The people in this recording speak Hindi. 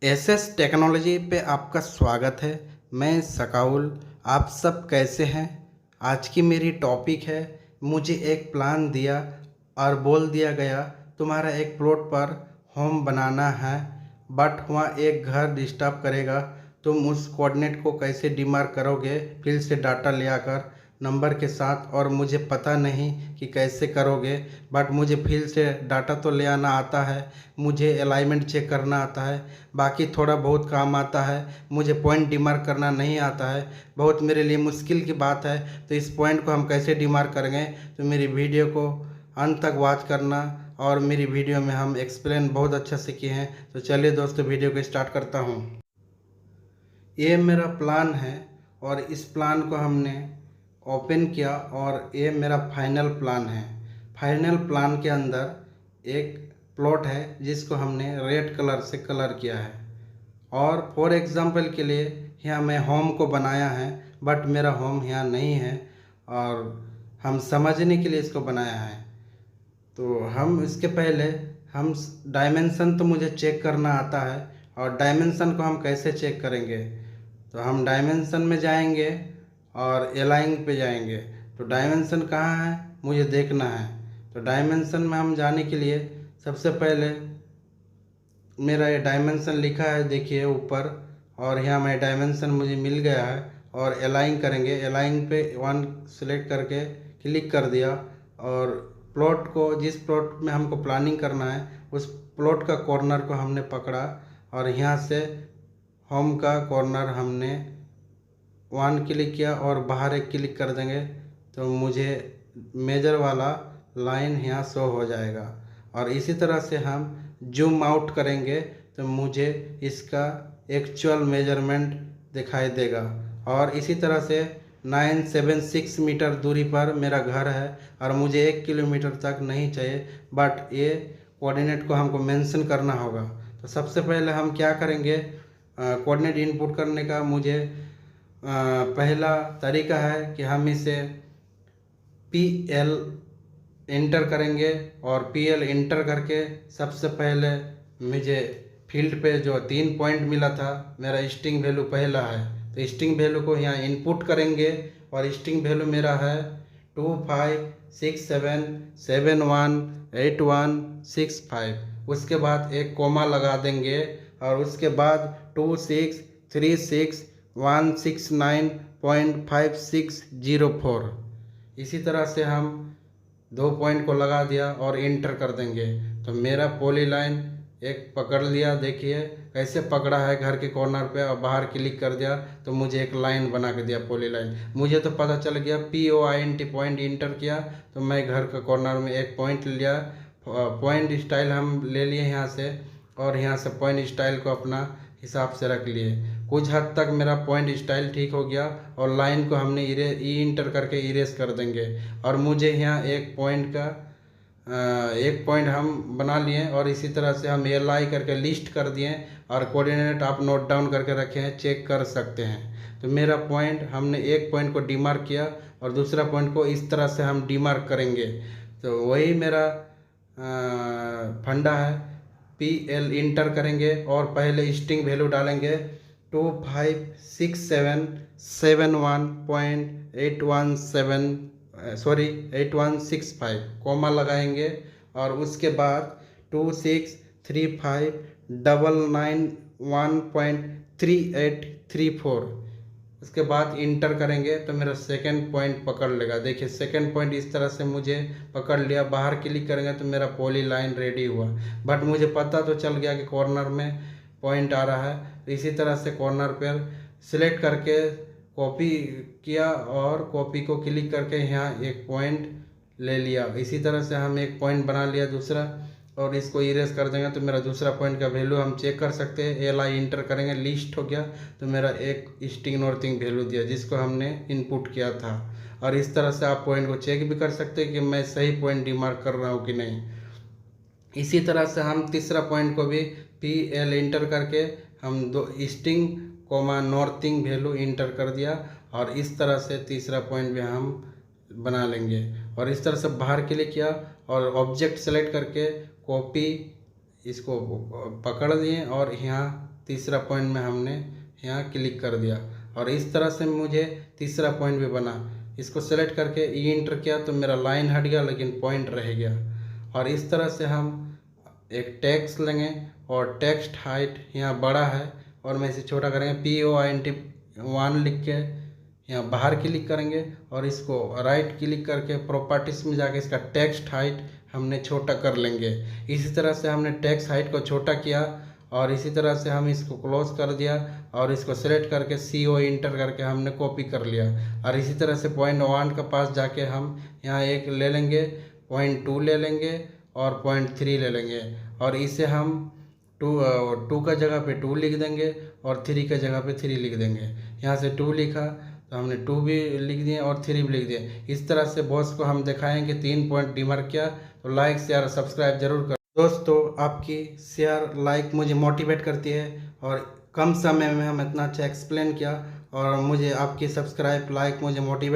एसएस टेक्नोलॉजी पे आपका स्वागत है। मैं सकाउल। आप सब कैसे हैं? आज की मेरी टॉपिक है, मुझे एक प्लान दिया और बोल दिया गया तुम्हारा एक प्लॉट पर होम बनाना है, बट वहाँ एक घर डिस्टर्ब करेगा। तुम उस कोऑर्डिनेट को कैसे डिमार्क करोगे फील्ड से डाटा ले आकर नंबर के साथ, और मुझे पता नहीं कि कैसे करोगे। बट मुझे फील्ड से डाटा तो ले आना आता है, मुझे अलाइनमेंट चेक करना आता है, बाकी थोड़ा बहुत काम आता है। मुझे पॉइंट डिमार्क करना नहीं आता है, बहुत मेरे लिए मुश्किल की बात है। तो इस पॉइंट को हम कैसे डिमार्क करेंगे, तो मेरी वीडियो को अंत तक वॉच करना। और मेरी वीडियो में हम एक्सप्लेन बहुत अच्छा से किए हैं। तो चलिए दोस्तों, वीडियो को स्टार्ट करता हूँ। ये मेरा प्लान है और इस प्लान को हमने ओपन किया और ये मेरा फाइनल प्लान है। फाइनल प्लान के अंदर एक प्लॉट है जिसको हमने रेड कलर से कलर किया है। और फॉर एग्ज़ाम्पल के लिए यहाँ मैं होम को बनाया है, बट मेरा होम यहाँ नहीं है, और हम समझने के लिए इसको बनाया है। तो हम इसके पहले हम डायमेंशन तो मुझे चेक करना आता है, और डायमेंशन को हम कैसे चेक करेंगे, तो हम डायमेंशन में जाएंगे और एलाइन पे जाएंगे। तो डायमेंशन कहाँ है मुझे देखना है। तो डायमेंशन में हम जाने के लिए सबसे पहले मेरा ये डायमेंशन लिखा है देखिए ऊपर, और यहाँ मैं डायमेंशन मुझे मिल गया है। और अलाइन करेंगे, अलाइन पे 1 सेलेक्ट करके क्लिक कर दिया, और प्लॉट को जिस प्लॉट में हमको प्लानिंग करना है उस प्लॉट का कॉर्नर को हमने पकड़ा, और यहाँ से होम का कॉर्नर हमने 1 क्लिक किया और बाहर एक क्लिक कर देंगे, तो मुझे मेजर वाला लाइन यहाँ शो हो जाएगा। और इसी तरह से हम जूम आउट करेंगे तो मुझे इसका एक्चुअल मेजरमेंट दिखाई देगा। और इसी तरह से 976 मीटर दूरी पर मेरा घर है, और मुझे 1 किलोमीटर तक नहीं चाहिए, बट ये कोऑर्डिनेट को हमको मेंशन करना होगा। तो सबसे पहले हम क्या करेंगे, कोऑर्डिनेट इनपुट करने का मुझे पहला तरीका है कि हम इसे PL इंटर करेंगे। और PL इंटर करके सबसे पहले मुझे फील्ड पे जो 3 पॉइंट मिला था, मेरा स्टिंग वैल्यू पहला है, तो स्टिंग वैल्यू को यहाँ इनपुट करेंगे। और स्टिंग वैल्यू मेरा है 2567718165। उसके बाद एक कोमा लगा देंगे, और उसके बाद 2636169.5604। इसी तरह से हम 2 पॉइंट को लगा दिया और इंटर कर देंगे। तो मेरा पॉली लाइन एक पकड़ लिया, देखिए कैसे पकड़ा है घर के कॉर्नर पे, और बाहर क्लिक कर दिया तो मुझे एक लाइन बना के दिया पॉली लाइन। मुझे तो पता चल गया POINT पॉइंट इंटर किया तो मैं घर का कॉर्नर में एक पॉइंट लिया। पॉइंट स्टाइल हम ले लिए यहाँ से, और यहाँ से पॉइंट स्टाइल को अपना हिसाब से रख लिए। कुछ हद तक मेरा पॉइंट स्टाइल ठीक हो गया, और लाइन को हमने इंटर करके इरेज कर देंगे। और मुझे यहाँ एक पॉइंट हम बना लिए, और इसी तरह से हम LI करके लिस्ट कर दिए, और कोऑर्डिनेट आप नोट डाउन करके रखे हैं, चेक कर सकते हैं। तो मेरा पॉइंट हमने एक पॉइंट को डिमार्क किया, और दूसरा पॉइंट को इस तरह से हम डिमार्क करेंगे। तो वही मेरा फंडा है। PL इंटर करेंगे और पहले स्टिंग वैल्यू डालेंगे 8165 कोमा लगाएंगे, और उसके बाद 2635991.3834। उसके बाद इंटर करेंगे तो मेरा सेकंड पॉइंट पकड़ लेगा। देखिए सेकंड पॉइंट इस तरह से मुझे पकड़ लिया। बाहर क्लिक करेंगे तो मेरा पॉली लाइन रेडी हुआ, बट मुझे पता तो चल गया कि कॉर्नर में पॉइंट आ रहा है। तो इसी तरह से कॉर्नर पर सिलेक्ट करके कॉपी किया, और कॉपी को क्लिक करके यहाँ एक पॉइंट ले लिया। इसी तरह से हम एक पॉइंट बना लिया दूसरा, और इसको इरेज कर देंगे तो मेरा दूसरा पॉइंट का वैल्यू हम चेक कर सकते हैं। LI इंटर करेंगे, लिस्ट हो गया, तो मेरा एक स्टिंग नॉर्थिंग वैल्यू दिया जिसको हमने इनपुट किया था। और इस तरह से आप पॉइंट को चेक भी कर सकते हैं कि मैं सही पॉइंट डिमार्क कर रहा हूँ कि नहीं। इसी तरह से हम तीसरा पॉइंट को भी PL इंटर करके हम 2 easting comma northing value enter कर दिया, और इस तरह से तीसरा पॉइंट भी हम बना लेंगे। और इस तरह से बाहर क्लिक किया और ऑब्जेक्ट सेलेक्ट करके कॉपी इसको पकड़ लिए, और यहाँ तीसरा पॉइंट में हमने यहाँ क्लिक कर दिया और इस तरह से मुझे तीसरा पॉइंट भी बना। इसको सेलेक्ट करके ई इंटर किया तो मेरा लाइन हट गया लेकिन पॉइंट रह गया। और इस तरह से हम एक टेक्स्ट लेंगे और टेक्स्ट हाइट यहाँ बड़ा है और मैं इसे छोटा करेंगे, POINT 1 लिख के यहाँ बाहर क्लिक करेंगे और इसको राइट क्लिक करके प्रॉपर्टीज में जाके इसका टेक्स्ट हाइट हमने छोटा कर लेंगे। इसी तरह से हमने टेक्स्ट हाइट को छोटा किया और इसी तरह से हम इसको क्लोज कर दिया और इसको सेलेक्ट करके CO इंटर करके हमने कॉपी कर लिया। और इसी तरह से पॉइंट 1 के पास जाके हम यहाँ एक ले लेंगे, पॉइंट 2 ले लेंगे और पॉइंट 3 ले लेंगे और इसे हम 2 का जगह पे 2 लिख देंगे और 3 का जगह पे 3 लिख देंगे। यहाँ से 2 लिखा तो हमने 2 भी लिख दिए और 3 भी लिख दिए। इस तरह से बॉस को हम दिखाएंगे 3 पॉइंट डिमार्क किया। तो लाइक शेयर सब्सक्राइब जरूर कर दोस्तों। आपकी शेयर लाइक मुझे मोटिवेट करती है और कम समय में हम इतना अच्छा एक्सप्लेन किया और मुझे आपकी सब्सक्राइब लाइक मुझे मोटिवेट